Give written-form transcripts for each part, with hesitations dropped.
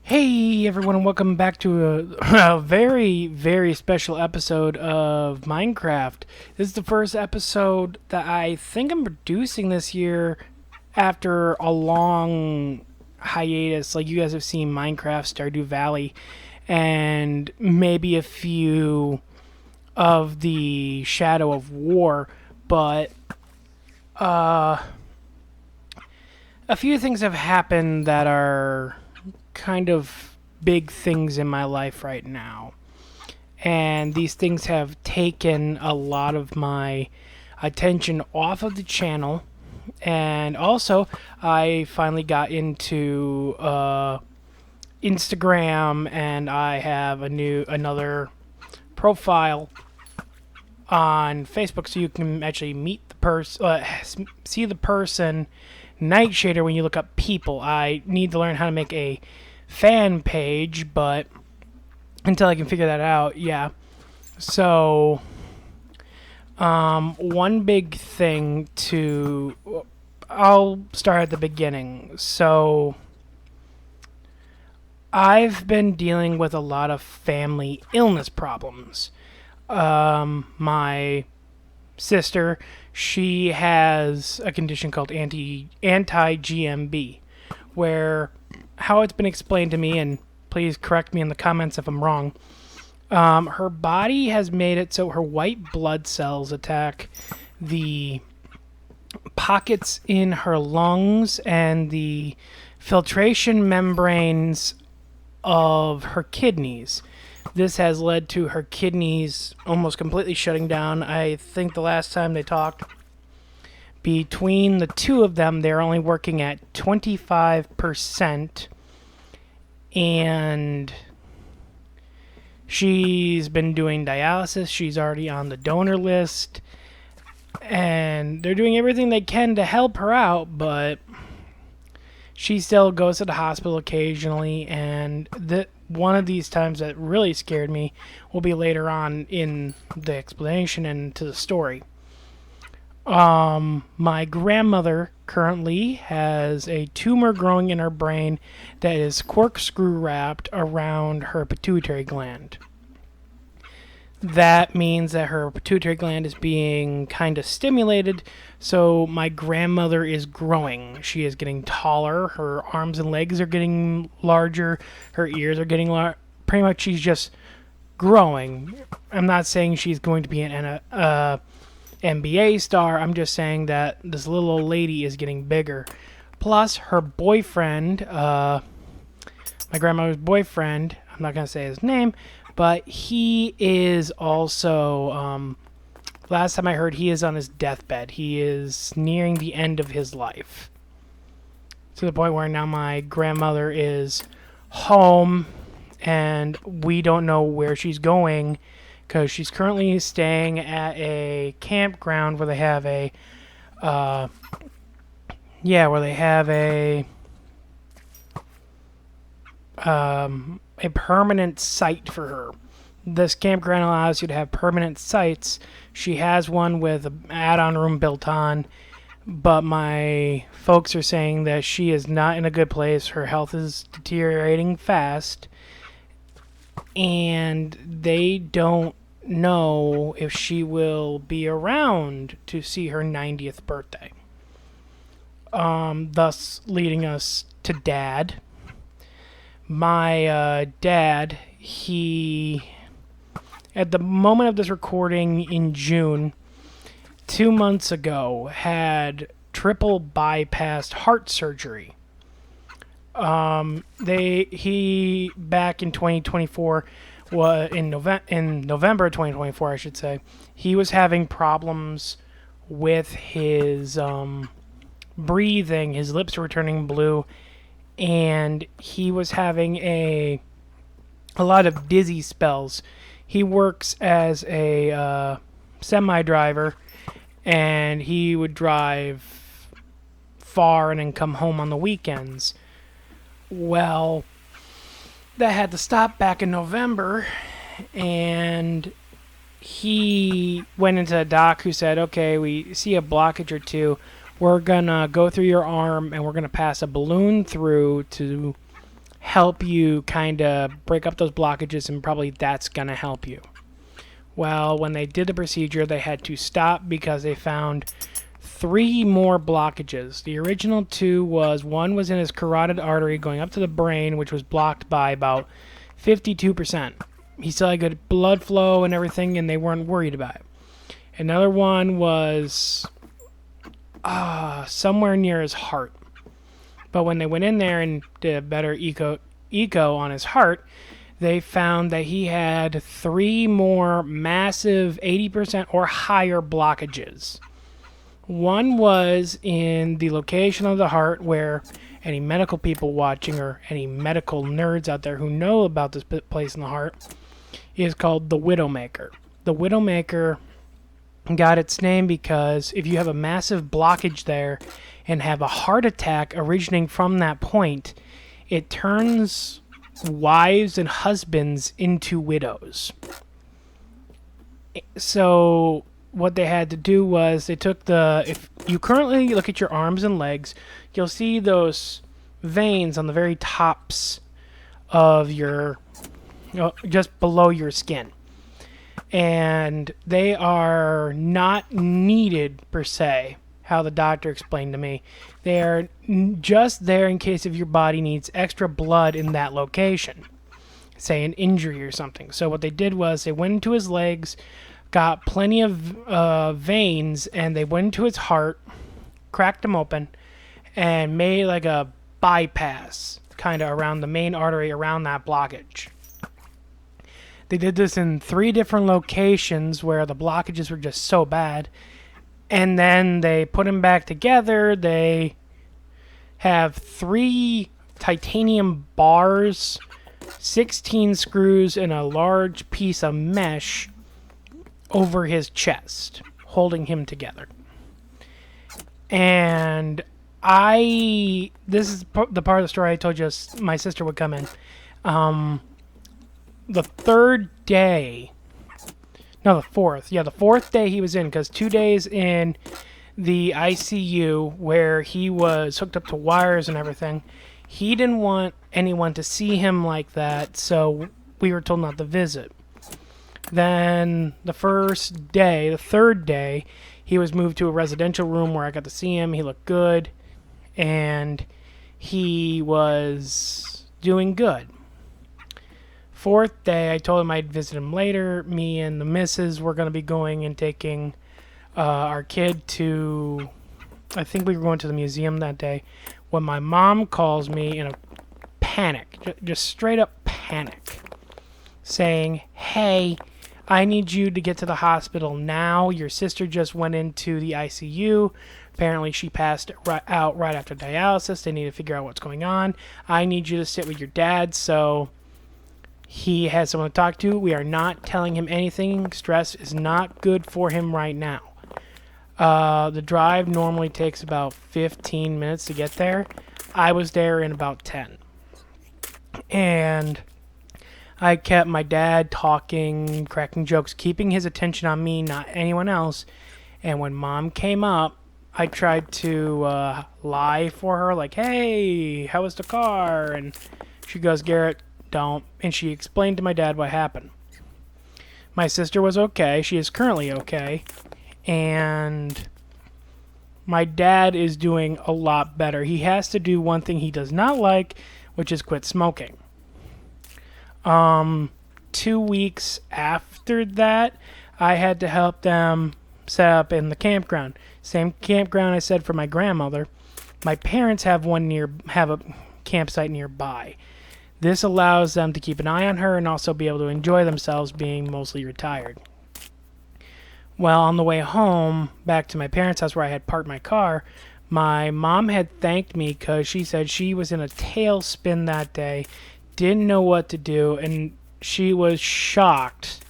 Hey everyone, and welcome back to a very, very special episode of Minecraft. This is the first episode that I think I'm producing this year after a long hiatus. Like, you guys have seen Minecraft, Stardew Valley, and maybe a few of the Shadow of War, but a few things have happened that are kind of big things in my life right now. And these things have taken a lot of my attention off of the channel. And also, I finally got into Instagram, and I have another profile on Facebook, so you can actually meet the person, see the person Nightshader when you look up people. I need to learn how to make a fan page, but until I can figure that out, yeah. So, one big thing I'll start at the beginning. So, I've been dealing with a lot of family illness problems. My sister, she has a condition called Anti-GMB, where how it's been explained to me, and please correct me in the comments if I'm wrong, her body has made it so her white blood cells attack the pockets in her lungs and the filtration membranes of her kidneys. This has led to her kidneys almost completely shutting down. I think the last time they talked, between the two of them, they're only working at 25%. And she's been doing dialysis. She's already on the donor list. And they're doing everything they can to help her out, but she still goes to the hospital occasionally. And one of these times that really scared me will be later on in the explanation and to the story. My grandmother currently has a tumor growing in her brain that is corkscrew wrapped around her pituitary gland. That means that her pituitary gland is being kind of stimulated, so my grandmother is growing. She is getting taller, her arms and legs are getting larger, her ears are getting larger. Pretty much she's just growing. I'm not saying she's going to be an NBA star. I'm just saying that this little old lady is getting bigger. Plus, her boyfriend, my grandmother's boyfriend, I'm not going to say his name, but he is also, last time I heard, he is on his deathbed. He is nearing the end of his life. To the point where now my grandmother is home, and we don't know where she's going, because she's currently staying at a campground where they have a permanent site for her. This campground allows you to have permanent sites. She has one with an add-on room built on, but my folks are saying that she is not in a good place. Her health is deteriorating fast, and they don't know if she will be around to see her 90th birthday. Thus leading us to Dad. My dad, he, at the moment of this recording in June, 2 months ago, had triple bypassed heart surgery. He back in 2024, in November 2024, I should say, he was having problems with his breathing. His lips were turning blue, and he was having a lot of dizzy spells. He works as a semi-driver, and he would drive far and then come home on the weekends. Well, that had to stop back in November, and he went into a doc who said, okay, we see a blockage or two. We're going to go through your arm, and we're going to pass a balloon through to help you kind of break up those blockages, and probably that's going to help you. Well, when they did the procedure, they had to stop because they found 3 more blockages. The original 2 was, one was in his carotid artery going up to the brain, which was blocked by about 52%. He still had good blood flow and everything, and they weren't worried about it. Another one was somewhere near his heart. But when they went in there and did a better echo on his heart, they found that he had 3 more massive 80% or higher blockages. One was in the location of the heart where any medical people watching or any medical nerds out there who know about this place in the heart is called the Widowmaker. The Widowmaker got its name because if you have a massive blockage there and have a heart attack originating from that point, it turns wives and husbands into widows. So what they had to do was they took if you currently look at your arms and legs, you'll see those veins on the very tops of your, just below your skin. And they are not needed per se, how the doctor explained to me. They are just there in case if your body needs extra blood in that location, say an injury or something. So what they did was they went into his legs, got plenty of veins, and they went into his heart, cracked them open, and made like a bypass kind of around the main artery around that blockage. They did this in 3 different locations where the blockages were just so bad. And then they put them back together. They have 3 titanium bars, 16 screws, and a large piece of mesh over his chest, holding him together. And this is the part of the story I told you my sister would come in. The 4th day he was in, because 2 days in the ICU where he was hooked up to wires and everything, he didn't want anyone to see him like that, so we were told not to visit. Then the 3rd day, he was moved to a residential room where I got to see him. He looked good, and he was doing good. 4th day, I told him I'd visit him later. Me and the missus were going to be going and taking our kid to, I think we were going to the museum that day, when my mom calls me in a panic, just straight up panic, saying, "Hey, I need you to get to the hospital now. Your sister just went into the ICU. Apparently she passed out right after dialysis. They need to figure out what's going on. I need you to sit with your dad so he has someone to talk to. We are not telling him anything. Stress is not good for him right now." The drive normally takes about 15 minutes to get there. I was there in about 10. And I kept my dad talking, cracking jokes, keeping his attention on me, not anyone else. And when Mom came up, I tried to lie for her, like, "Hey, how was the car?" And she goes, "Garrett, don't." And she explained to my dad what happened. My sister was okay. She is currently okay. And my dad is doing a lot better. He has to do one thing he does not like, which is quit smoking. 2 weeks after that, I had to help them set up in the campground. Same campground I said for my grandmother. My parents have a campsite nearby. This allows them to keep an eye on her and also be able to enjoy themselves being mostly retired. Well, on the way home, back to my parents' house where I had parked my car, my mom had thanked me because she said she was in a tailspin that day, didn't know what to do, and she was shocked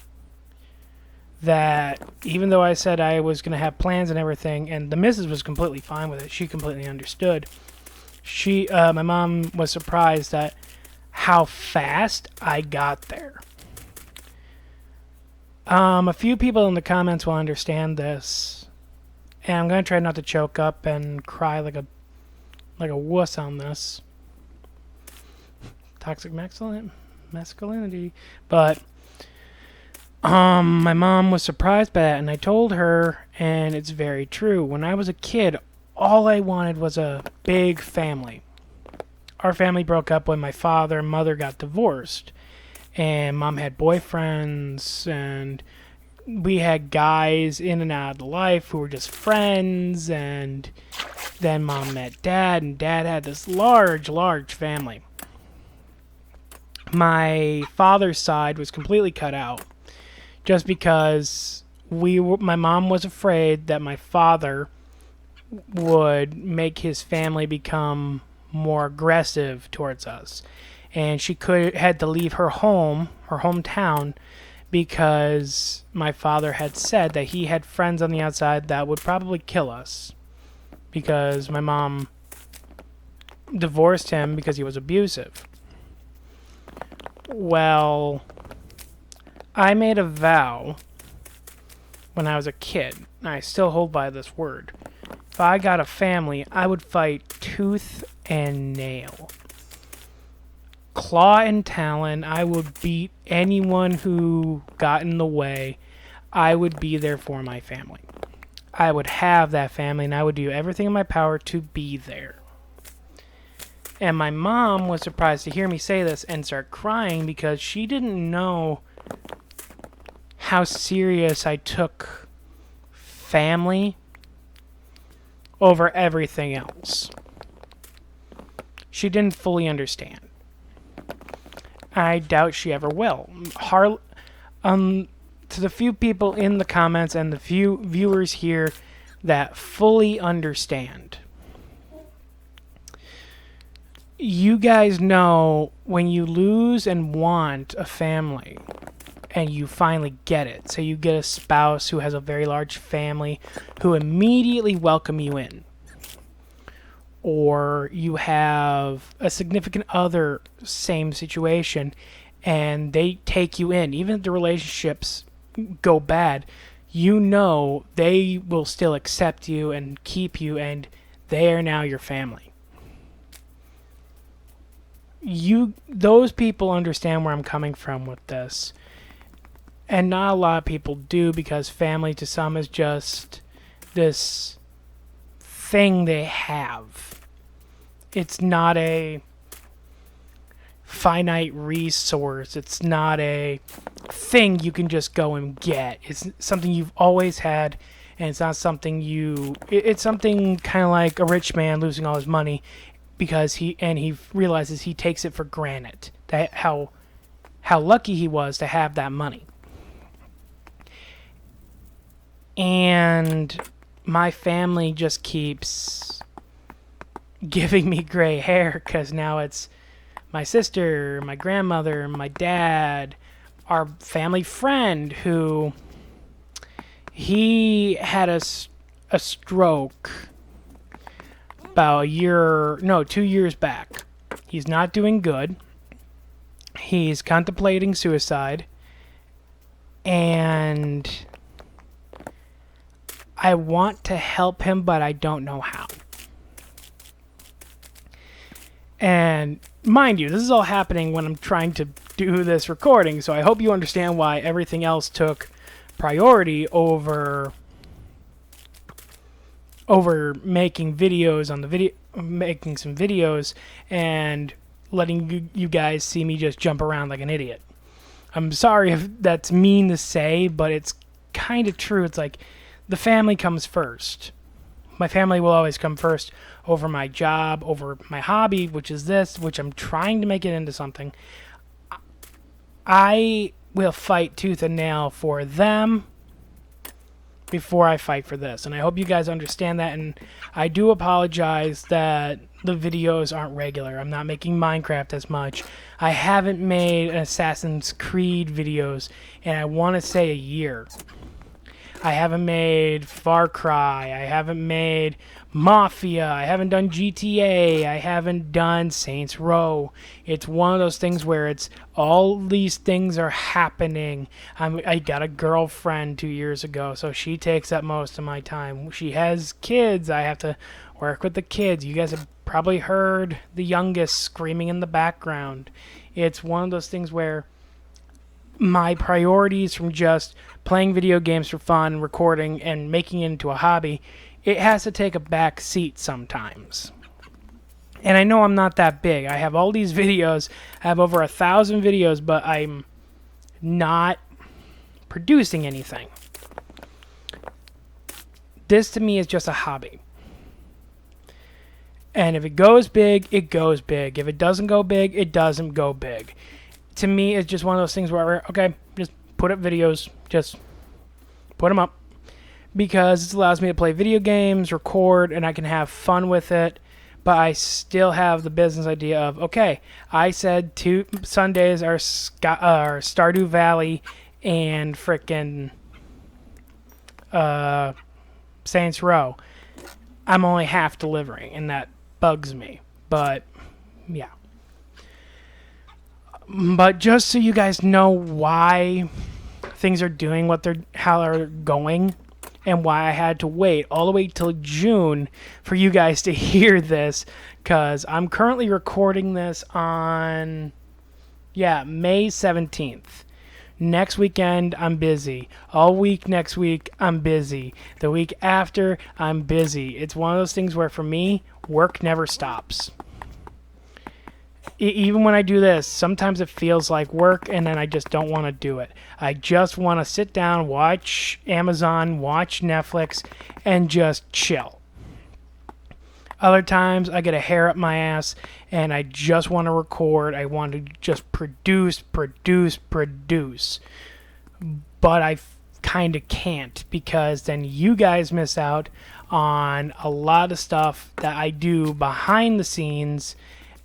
that even though I said I was going to have plans and everything, and the missus was completely fine with it, she completely understood. My mom was surprised at how fast I got there. A few people in the comments will understand this, and I'm going to try not to choke up and cry like a wuss on this toxic masculinity. But my mom was surprised by that, and I told her, and it's very true. When I was a kid, all I wanted was a big family. Our family broke up when my father and mother got divorced, and mom had boyfriends, and we had guys in and out of the life who were just friends, and then mom met dad, and dad had this large family. My father's side was completely cut out just because my mom was afraid that my father would make his family become more aggressive towards us, and she had to leave her hometown, because my father had said that he had friends on the outside that would probably kill us, because my mom divorced him because he was abusive. Well, I made a vow when I was a kid, and I still hold by this word. If I got a family, I would fight tooth and nail. Claw and talon, I would beat anyone who got in the way. I would be there for my family. I would have that family, and I would do everything in my power to be there. And my mom was surprised to hear me say this and start crying, because she didn't know how serious I took family over everything else. She didn't fully understand. I doubt she ever will. To the few people in the comments and the few viewers here that fully understand, you guys know when you lose and want a family and you finally get it. So you get a spouse who has a very large family who immediately welcome you in. Or you have a significant other, same situation, and they take you in. Even if the relationships go bad, you know they will still accept you and keep you, and they are now your family. Those people understand where I'm coming from with this. And not a lot of people do, because family to some is just this thing they have. It's not a finite resource. It's not a thing you can just go and get. It's something you've always had, and it's not something it's something kind of like a rich man losing all his money because he realizes he takes it for granted, that how lucky he was to have that money. And my family just keeps giving me gray hair, because now it's my sister, my grandmother, my dad, our family friend who he had a stroke about 2 years back. He's not doing good. He's contemplating suicide, and I want to help him, but I don't know how. And mind you, this is all happening when I'm trying to do this recording, so I hope you understand why everything else took priority over making videos on making some videos and letting you guys see me just jump around like an idiot. I'm sorry if that's mean to say, but it's kind of true. It's like the family comes first. My family will always come first over my job, over my hobby, which is this, which I'm trying to make it into something. I will fight tooth and nail for them before I fight for this. And I hope you guys understand that. And I do apologize that the videos aren't regular. I'm not making Minecraft as much. I haven't made an Assassin's Creed videos, and I want to say a year. I haven't made Far Cry. I haven't made Mafia. I haven't done GTA. I haven't done Saints Row. It's one of those things where it's all these things are happening. I got a girlfriend 2 years ago, so she takes up most of my time. She has kids. I have to work with the kids. You guys have probably heard the youngest screaming in the background. It's one of those things where my priorities from just playing video games for fun, recording, and making it into a hobby, it has to take a back seat sometimes. And I know I'm not that big. I have all these videos. I have over 1,000 videos, but I'm not producing anything. This to me is just a hobby. And if it goes big, it goes big. If it doesn't go big, it doesn't go big. To me, it's just one of those things where, okay, just put up videos. Just put them up. Because it allows me to play video games, record, and I can have fun with it. But I still have the business idea of, okay, I said 2 Sundays are Stardew Valley and frickin' Saints Row. I'm only half delivering, and that bugs me. But, yeah. But just so you guys know why things are doing how they're going, and why I had to wait all the way till June for you guys to hear this, because I'm currently recording this on, May 17th. Next weekend, I'm busy. All week next week, I'm busy. The week after, I'm busy. It's one of those things where, for me, work never stops. Even when I do this, sometimes it feels like work, and then I just don't want to do it. I just want to sit down, watch Amazon, watch Netflix, and just chill. Other times, I get a hair up my ass, and I just want to record. I want to just produce. But I kind of can't, because then you guys miss out on a lot of stuff that I do behind the scenes.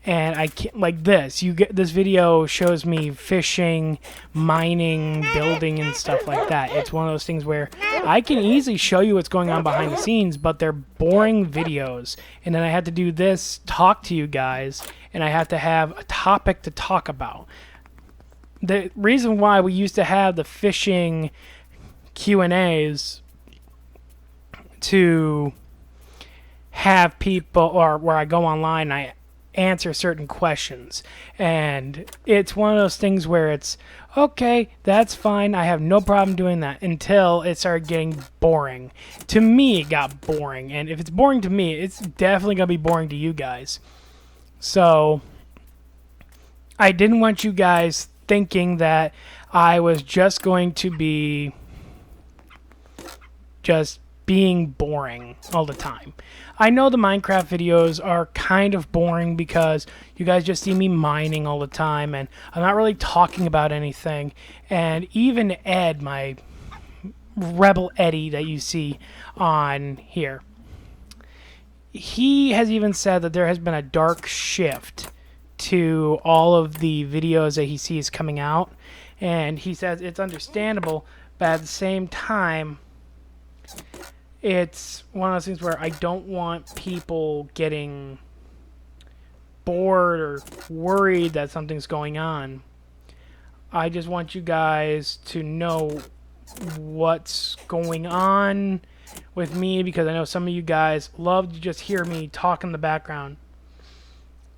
And I can't, like this. This video shows me fishing, mining, building, and stuff like that. It's one of those things where I can easily show you what's going on behind the scenes, but they're boring videos. And then I had to do this, talk to you guys, and I have to have a topic to talk about. The reason why we used to have the fishing Q&As to have people, or where I go online and I answer certain questions, and it's one of those things where it's okay, that's fine, I have no problem doing that, until it started getting boring. To me, it got boring, and if it's boring to me, it's definitely gonna be boring to you guys. So I didn't want you guys thinking that I was just going to be just being boring all the time. I know the Minecraft videos are kind of boring because you guys just see me mining all the time, and I'm not really talking about anything. And even Ed, my Rebel Eddie that you see on here, he has even said that there has been a dark shift to all of the videos that he sees coming out. And he says it's understandable, but at the same time, it's one of those things where I don't want people getting bored or worried that something's going on. I just want you guys to know what's going on with me, because I know some of you guys love to just hear me talk in the background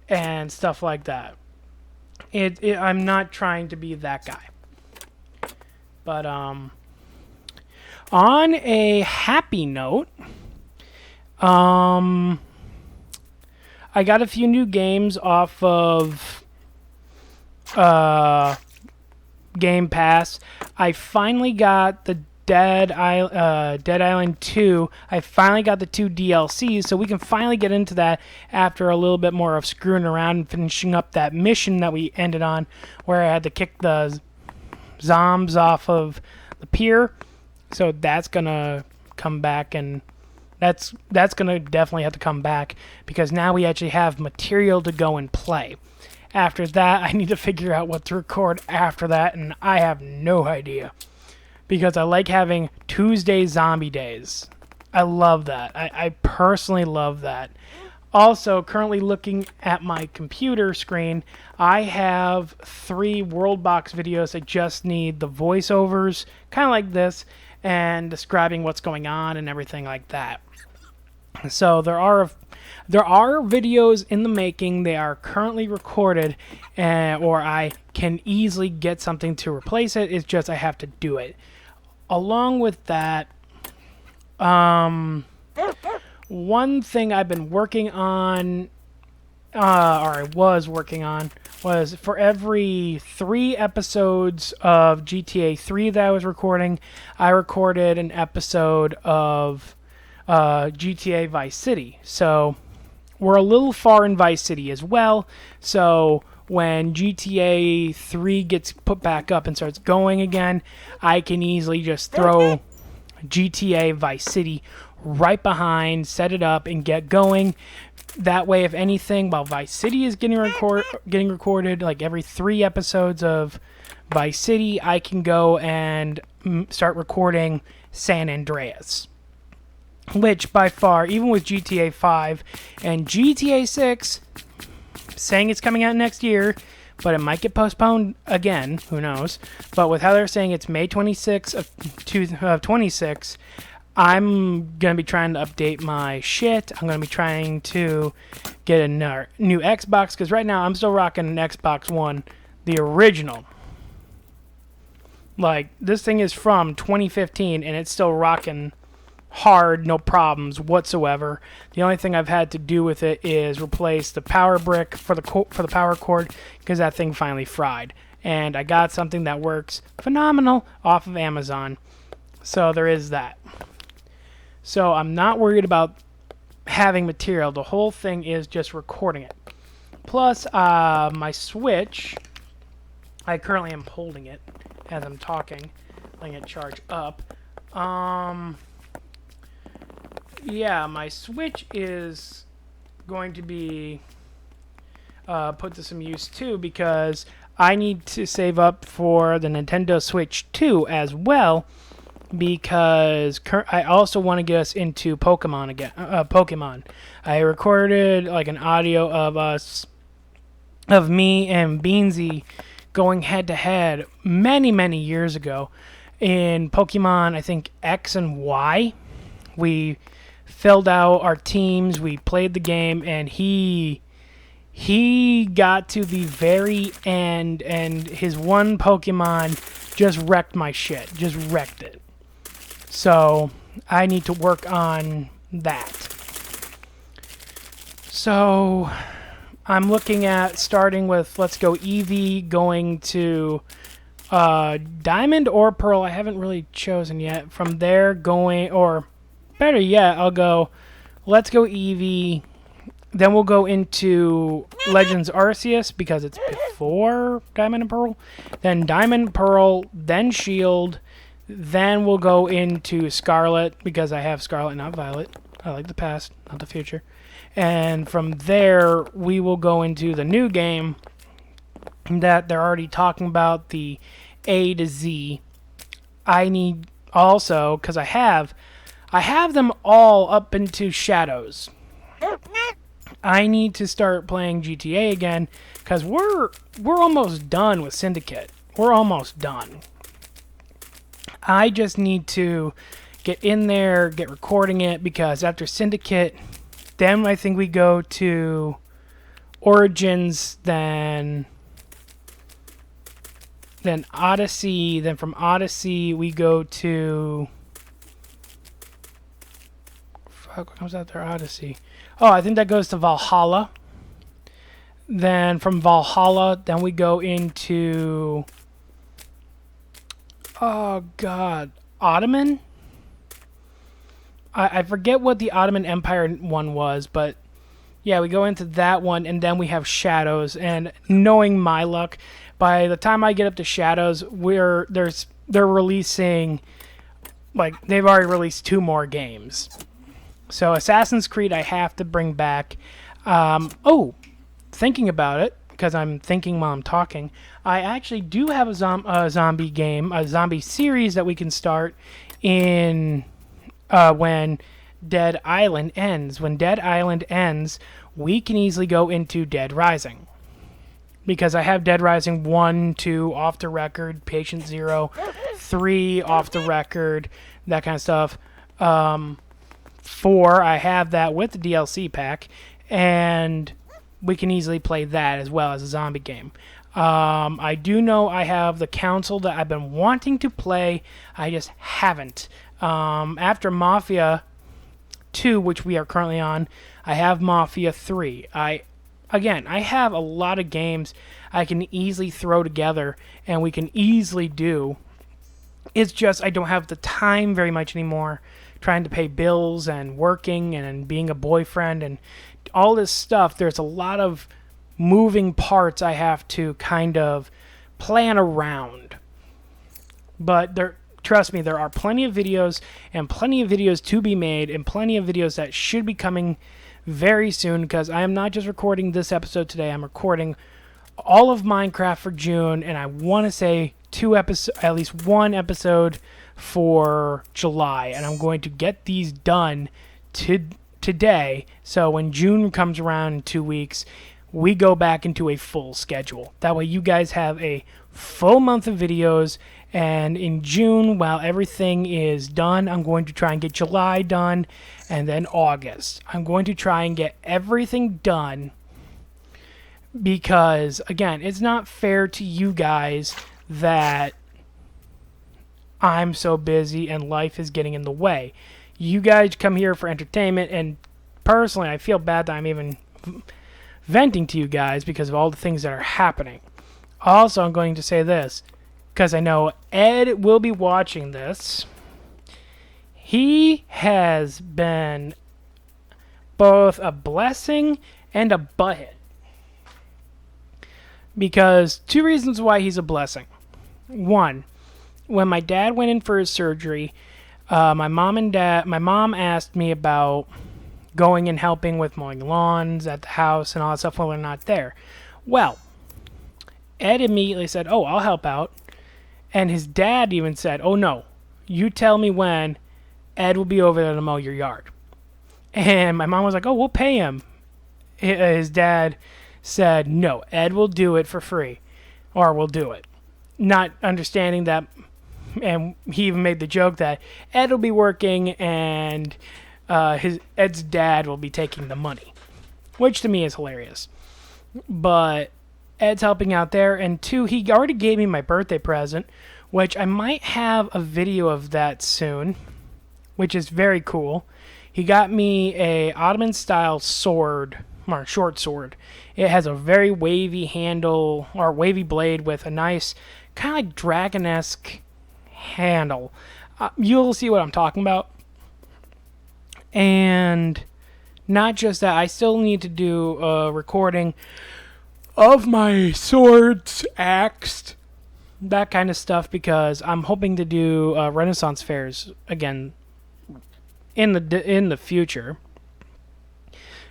and stuff like that. I'm not trying to be that guy. But, on a happy note, I got a few new games off of Game Pass. I finally got the Dead Island 2. I finally got the 2 DLCs, so we can finally get into that after a little bit more of screwing around and finishing up that mission that we ended on, where I had to kick the zombies off of the pier. So that's gonna come back, and that's gonna definitely have to come back, because now we actually have material to go and play. After that, I need to figure out what to record after that, and I have no idea, because I like having Tuesday zombie days. I love that. I personally love that. Also, currently looking at my computer screen, I have 3 Worldbox videos that just need the voiceovers, kind of like this, and describing what's going on and everything like that. So there are There are videos in the making. They are currently recorded, or I can easily get something to replace it. It's just I have to do it. Along with that, one thing I've been working on, or I was working on, was for every 3 episodes of GTA 3 that I was recording, I recorded an episode of GTA Vice City. So we're a little far in Vice City as well. So when GTA 3 gets put back up and starts going again, I can easily just throw GTA Vice City right behind, set it up, and get going. That way, if anything, while Vice City is getting recorded, like every 3 episodes of Vice City, I can go and start recording San Andreas. Which, by far, even with GTA 5 and GTA 6, saying it's coming out next year, but it might get postponed again, who knows. But with how they're saying it's May 26th of 26, I'm going to be trying to update my shit. I'm going to be trying to get a new Xbox, because right now I'm still rocking an Xbox One, the original. Like, this thing is from 2015, and it's still rocking hard, no problems whatsoever. The only thing I've had to do with it is replace the power brick for the power cord, because that thing finally fried. And I got something that works phenomenal off of Amazon. So there is that. So I'm not worried about having material. The whole thing is just recording it. Plus, my Switch, I currently am holding it as I'm talking, letting it charge up. Yeah, my Switch is going to be put to some use too, because I need to save up for the Nintendo Switch 2 as well, because I also want to get us into Pokemon again. Pokemon. I recorded like an audio of me and Beansy going head to head many years ago in Pokemon, I think X and Y. We filled out our teams, we played the game, and he got to the very end, and his one Pokemon just wrecked my shit. Just wrecked it. So I need to work on that. So I'm looking at starting with Let's Go Eevee, going to Diamond or Pearl. I haven't really chosen yet. From there going, or better yet, I'll go Let's Go Eevee. Then we'll go into Legends Arceus, because it's before Diamond and Pearl. Then Diamond, Pearl, then Shield. Then we'll go into Scarlet, because I have Scarlet, not Violet. I like the past, not the future. And from there, we will go into the new game that they're already talking about, the A to Z. I need also, because I have them all up into Shadows. I need to start playing GTA again, because we're almost done with Syndicate. We're almost done. I just need to get in there, get recording it, because after Syndicate, then I think we go to Origins, then Odyssey, then from Odyssey we go to... Fuck, what comes out there? Odyssey. Oh, I think that goes to Valhalla. Then from Valhalla, then we go into... Oh, God. Ottoman? I forget what the Ottoman Empire one was, but yeah, we go into that one, and then we have Shadows. And knowing my luck, by the time I get up to Shadows, they're releasing, like, they've already released 2 more games. So Assassin's Creed I have to bring back. Thinking about it, because I'm thinking while I'm talking, I actually do have a zombie game, a zombie series that we can start in when Dead Island ends. When Dead Island ends, we can easily go into Dead Rising. Because I have Dead Rising 1, 2 off the record, Patient Zero, 3 off the record, that kind of stuff. 4, I have that with the DLC pack, and we can easily play that as well as a zombie game. I do know I have the Council that I've been wanting to play. I just haven't. After Mafia 2, which we are currently on, I have Mafia 3. I have a lot of games I can easily throw together and we can easily do. It's just I don't have the time very much anymore, trying to pay bills and working and being a boyfriend and all this stuff. There's a lot of moving parts I have to kind of plan around. But trust me, there are plenty of videos and plenty of videos to be made and plenty of videos that should be coming very soon, because I am not just recording this episode today. I'm recording all of Minecraft for June, and I want to say at least one episode for July, and I'm going to get these done today, so when June comes around in 2 weeks, we go back into a full schedule. That way you guys have a full month of videos, and in June, while everything is done, I'm going to try and get July done, and then August. I'm going to try and get everything done, because, again, it's not fair to you guys that I'm so busy and life is getting in the way. You guys come here for entertainment, and personally, I feel bad that I'm even venting to you guys because of all the things that are happening. Also, I'm going to say this, because I know Ed will be watching this. He has been both a blessing and a butthead. Because 2 reasons why he's a blessing. 1, when my dad went in for his surgery, my mom asked me about going and helping with mowing lawns at the house and all that stuff while they're not there. Well, Ed immediately said, "Oh, I'll help out." And his dad even said, "Oh no, you tell me when, Ed will be over there to mow your yard." And my mom was like, "Oh, we'll pay him." His dad said, "No, Ed will do it for free, or we'll do it." Not understanding that, and he even made the joke that Ed will be working and Ed's dad will be taking the money, which to me is hilarious. But Ed's helping out there, and 2, he already gave me my birthday present, which I might have a video of that soon, which is very cool. He got me a Ottoman-style sword, or short sword. It has a very wavy handle, or wavy blade with a nice, kind of like dragon-esque handle. You'll see what I'm talking about. And not just that, I still need to do a recording of my swords axed, that kind of stuff, because I'm hoping to do Renaissance fairs again in the future,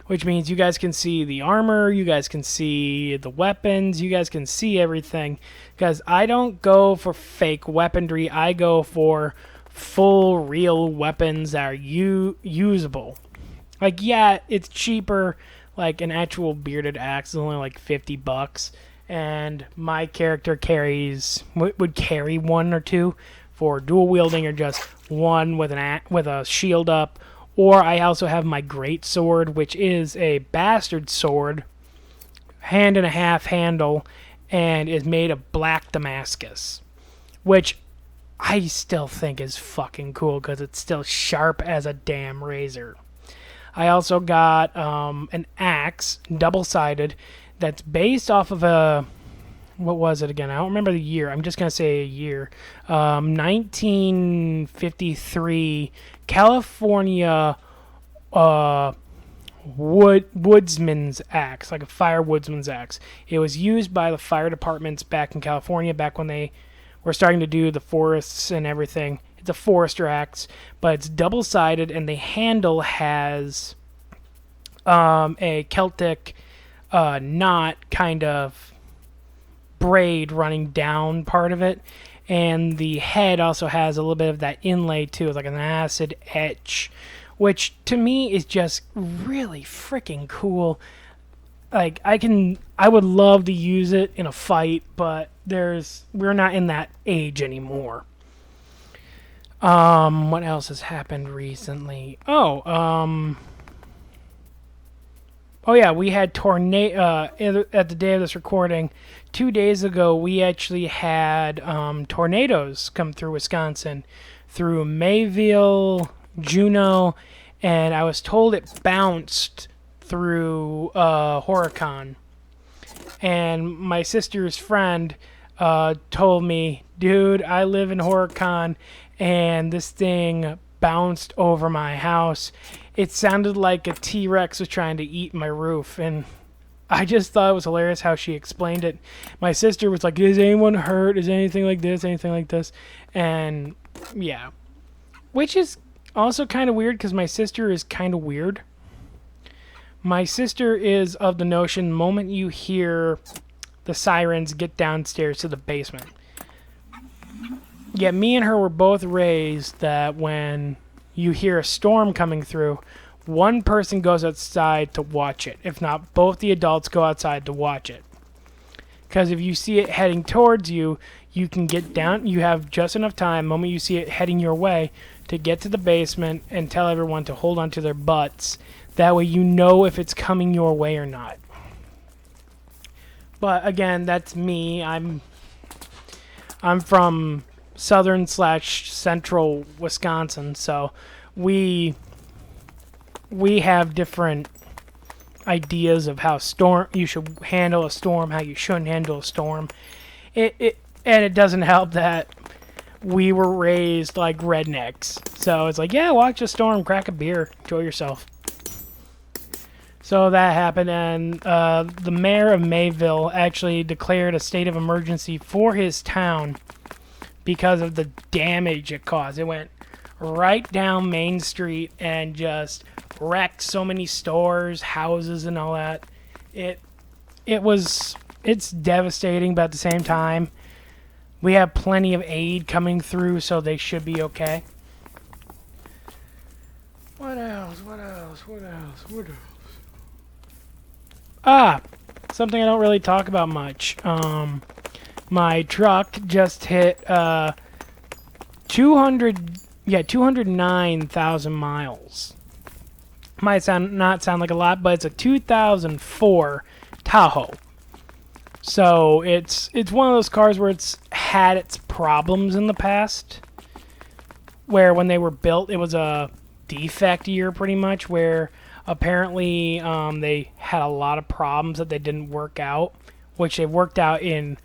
which means you guys can see the armor, you guys can see the weapons, you guys can see everything, because I don't go for fake weaponry. I go for full real weapons that are usable. Like, yeah, it's cheaper. Like an actual bearded axe is only like $50, and my character would carry 1 or 2 for dual wielding, or just 1 with a shield up. Or I also have my great sword, which is a bastard sword, hand and a half handle, and is made of black Damascus, which I still think is fucking cool because it's still sharp as a damn razor. I also got an axe, double-sided, that's based off of a... What was it again? I don't remember the year. I'm just going to say a year. 1953 California woodsman's axe, like a fire woodsman's axe. It was used by the fire departments back in California, back when they were starting to do the forests and everything. It's a forester axe, but it's double-sided, and the handle has a Celtic knot kind of braid running down part of it, and the head also has a little bit of that inlay too, like an acid etch, which to me is just really freaking cool. Like, I would love to use it in a fight, but we're not in that age anymore. What else has happened recently? Oh yeah, we had tornado at the day of this recording. 2 days ago, we actually had tornadoes come through Wisconsin, through Mayville, Juneau, and I was told it bounced through Horicon. And my sister's friend told me, dude, I live in Horicon, and this thing bounced over my house. It sounded like a T-Rex was trying to eat my roof, and I just thought it was hilarious how she explained it. My sister was like, is anyone hurt? Is anything like this? Anything like this? And yeah. Which is also kind of weird because my sister is kind of weird. My sister is of the notion the moment you hear the sirens, get downstairs to the basement. Yet me and her were both raised that when you hear a storm coming through, one person goes outside to watch it. If not, both the adults go outside to watch it. Because if you see it heading towards you, you can get down. You have just enough time, the moment you see it heading your way, to get to the basement and tell everyone to hold onto their butts. That way you know if it's coming your way or not. But again, that's me. I'm from southern/central Wisconsin, so we have different ideas of how you should handle a storm, how you shouldn't handle a storm. And it doesn't help that we were raised like rednecks. So it's like, yeah, watch a storm, crack a beer, enjoy yourself. So that happened, and the mayor of Mayville actually declared a state of emergency for his town because of the damage it caused. It went right down Main Street and just wrecked so many stores, houses, and all that. It's devastating, but at the same time, we have plenty of aid coming through, so they should be okay. What else? Something I don't really talk about much. My truck just hit 209,000 miles. Might not sound like a lot, but it's a 2004 Tahoe. So it's one of those cars where it's had its problems in the past. Where when they were built, it was a defect year pretty much, where apparently they had a lot of problems that they didn't work out, which they worked out in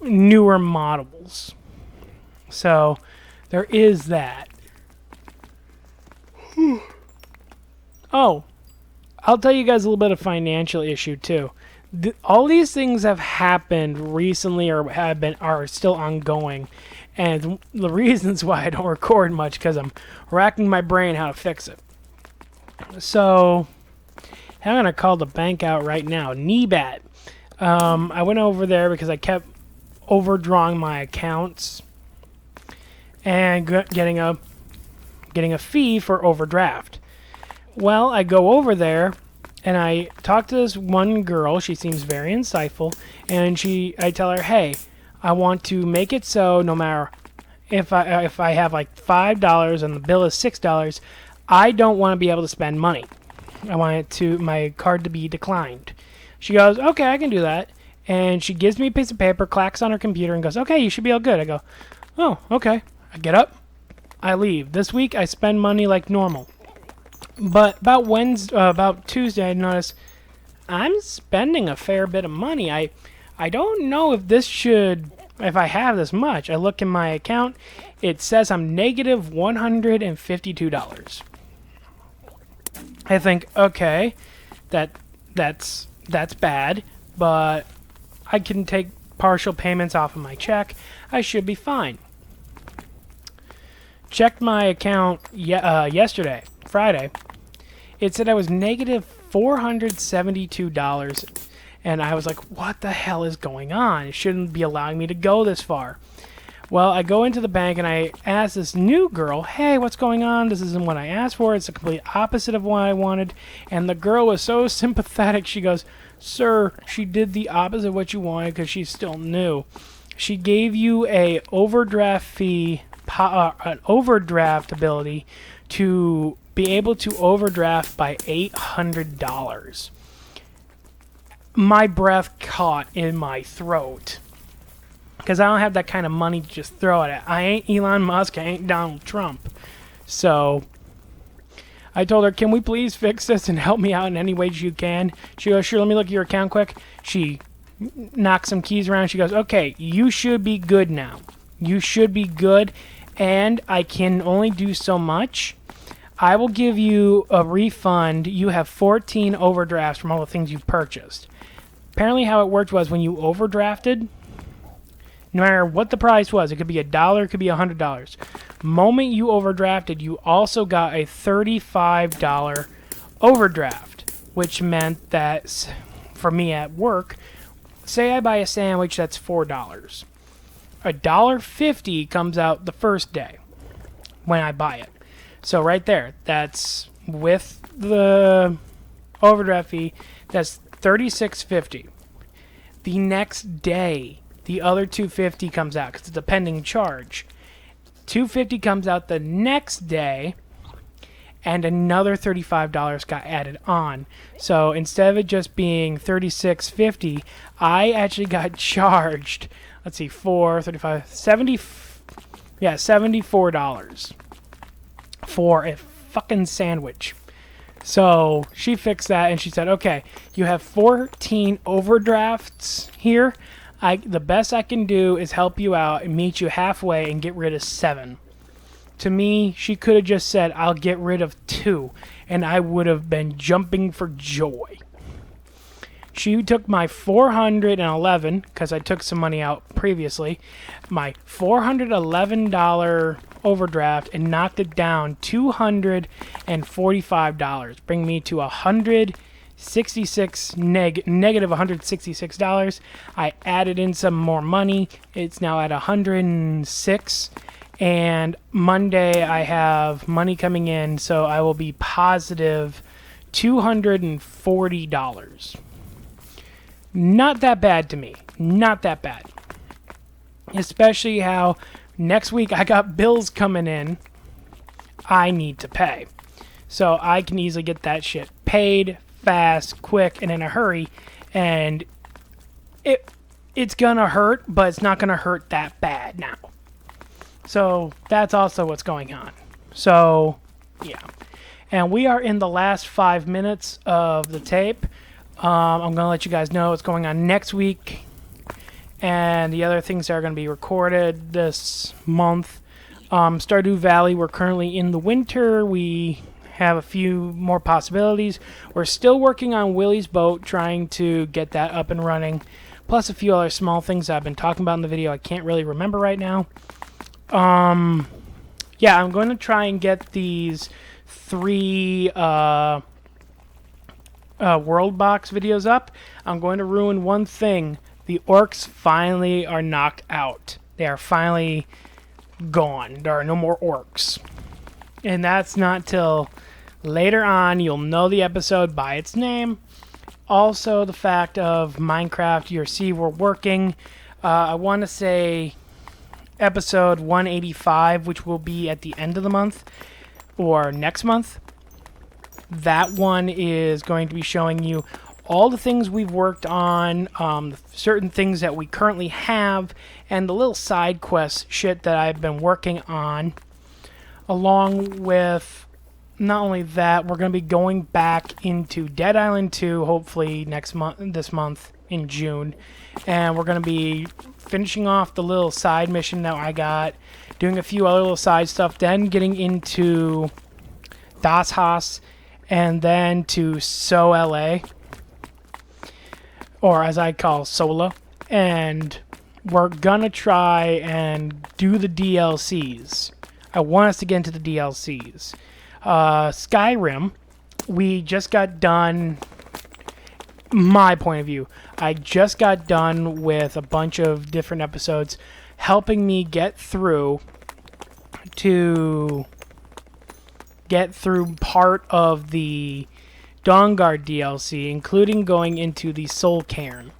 newer models. So there is that. Oh, I'll tell you guys a little bit of financial issue too. All these things have happened recently or are still ongoing, and the reasons why I don't record much because I'm racking my brain how to fix it. So I'm gonna call the bank out right now. NEBAT. I went over there because I kept overdrawing my accounts and getting a fee for overdraft. Well, I go over there and I talk to this one girl. She seems very insightful, and I tell her, hey, I want to make it so no matter if I have like $5 and the bill is $6, I don't want to be able to spend money. I want my card to be declined. She goes, okay, I can do that. And she gives me a piece of paper, clacks on her computer, and goes, okay, you should be all good. I go, oh, okay. I get up, I leave. This week, I spend money like normal. But about Tuesday, I noticed I'm spending a fair bit of money. I don't know if I have this much. I look in my account, it says I'm negative $152. I think, okay, that's bad, but I can take partial payments off of my check. I should be fine. Checked my account yesterday, Friday. It said I was negative $472, and I was like, what the hell is going on? It shouldn't be allowing me to go this far. Well, I go into the bank and I ask this new girl, hey, what's going on? This isn't what I asked for. It's the complete opposite of what I wanted. And the girl was so sympathetic. She goes, sir, she did the opposite of what you wanted because she's still new. She gave you a overdraft fee an overdraft ability to be able to overdraft by $800. My breath caught in my throat because I don't have that kind of money to just throw it at. I ain't Elon Musk. I ain't Donald Trump. So I told her, can we please fix this and help me out in any way you can? She goes, sure, let me look at your account quick. She knocks some keys around. She goes, okay, you should be good now. You should be good, and I can only do so much. I will give you a refund. You have 14 overdrafts from all the things you've purchased. Apparently how it worked was when you overdrafted, no matter what the price was, it could be $1, it could be $100. Moment you overdrafted, you also got a $35 overdraft, which meant that for me at work, say I buy a sandwich that's $4. $1.50 comes out the first day when I buy it. So right there, that's with the overdraft fee, that's $36.50. The next day, the other $2.50 comes out because it's a pending charge. $2.50 comes out the next day, and another $35 got added on. So instead of it just being $36.50, I actually got charged, let's see, $74 for a fucking sandwich. So she fixed that, and she said, okay, you have 14 overdrafts here. The best I can do is help you out and meet you halfway and get rid of 7. To me, she could have just said, I'll get rid of 2, and I would have been jumping for joy. She took my $411, because I took some money out previously, my $411 overdraft, and knocked it down $245, bring me to negative $166. I added in some more money. It's now at $106. And Monday I have money coming in, so I will be positive $240. Not that bad to me. Not that bad. Especially how next week I got bills coming in I need to pay. So I can easily get that shit paid fast, quick, and in a hurry. And it's gonna hurt, but it's not gonna hurt that bad now. So that's also what's going on. So, yeah. And we are in the last 5 minutes of the tape. I'm going to let you guys know what's going on next week and the other things that are going to be recorded this month. Stardew Valley, we're currently in the winter. We have a few more possibilities. We're still working on Willie's boat, trying to get that up and running, plus a few other small things I've been talking about in the video I can't really remember right now. Yeah, I'm going to try and get these 3 World Box videos up. I'm going to ruin one thing. The orcs finally are knocked out. They are finally gone. There are no more orcs. And that's not till later on. You'll know the episode by its name. Also, the fact of Minecraft, you'll see we're working. I want to say episode 185, which will be at the end of the month or next month. That one is going to be showing you all the things we've worked on, certain things that we currently have, and the little side quest shit that I've been working on. Along with, not only that, we're going to be going back into Dead Island 2, hopefully this month in June. And we're going to be finishing off the little side mission that I got, doing a few other little side stuff, then getting into Das Haus, and then to So LA, or as I call Sola. And we're gonna try and do the DLCs. I want us to get into the DLCs. Skyrim, we just got done, my point of view, I just got done with a bunch of different episodes helping me get through part of the Dawnguard DLC, including going into the Soul Cairn.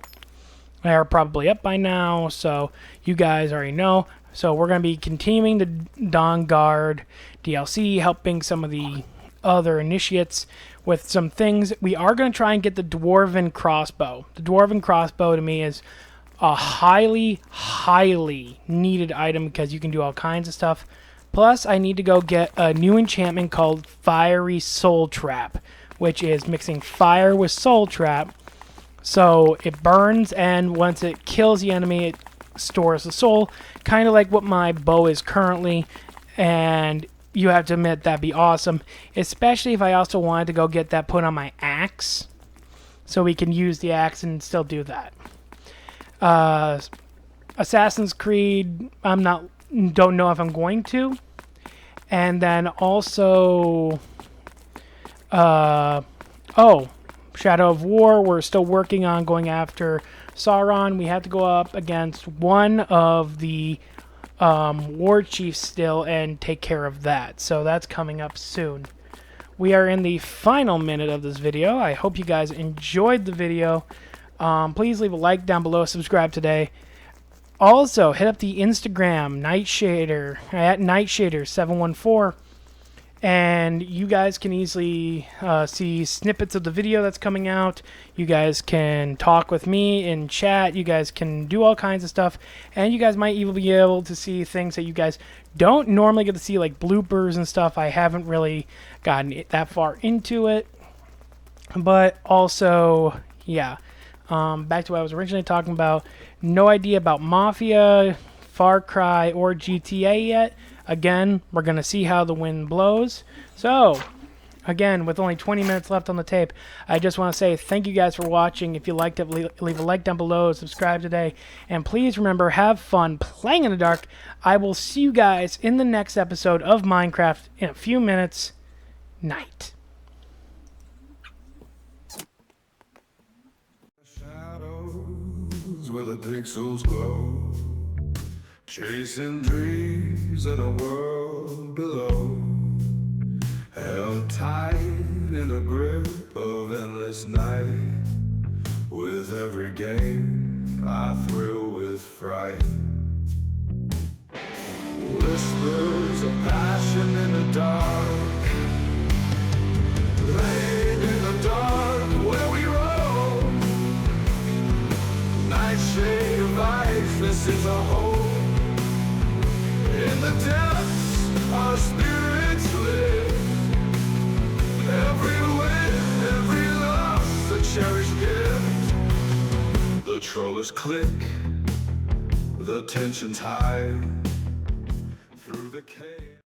They are probably up by now, so you guys already know. So we're going to be continuing the Dawn Guard DLC, helping some of the other initiates with some things. We are going to try and get the Dwarven Crossbow. The Dwarven Crossbow to me is a highly, highly needed item because you can do all kinds of stuff. Plus, I need to go get a new enchantment called Fiery Soul Trap, which is mixing fire with Soul Trap. So it burns, and once it kills the enemy, it stores the soul, kind of like what my bow is currently. And you have to admit that'd be awesome, especially if I also wanted to go get that put on my axe, so we can use the axe and still do that. Assassin's Creed, don't know if I'm going to. And then also, Shadow of War, we're still working on going after Sauron. We have to go up against one of the war chiefs still and take care of that. So that's coming up soon. We are in the final minute of this video. I hope you guys enjoyed the video. Please leave a like down below, subscribe today. Also, hit up the Instagram, Nightshader, at Nightshader714. And you guys can easily see snippets of the video that's coming out. You guys can talk with me in chat. You guys can do all kinds of stuff. And you guys might even be able to see things that you guys don't normally get to see, like bloopers and stuff. I haven't really gotten that far into it. But also, yeah. Back to what I was originally talking about. No idea about Mafia, Far Cry, or GTA yet. Again, we're going to see how the wind blows. So, again, with only 20 minutes left on the tape, I just want to say thank you guys for watching. If you liked it, leave a like down below, subscribe today, and please remember, have fun playing in the dark. I will see you guys in the next episode of Minecraft in a few minutes. Night. Shadows where the pixels glow, chasing dreams in a world below, held tight in the grip of endless night. With every game I thrill with fright. Whispers of passion in the dark, laid in the dark where we roam. Nightshade of ice, this is a hope. In the depths, our spirits live. Every win, every loss, a cherished gift. The trollers click, the tension's high.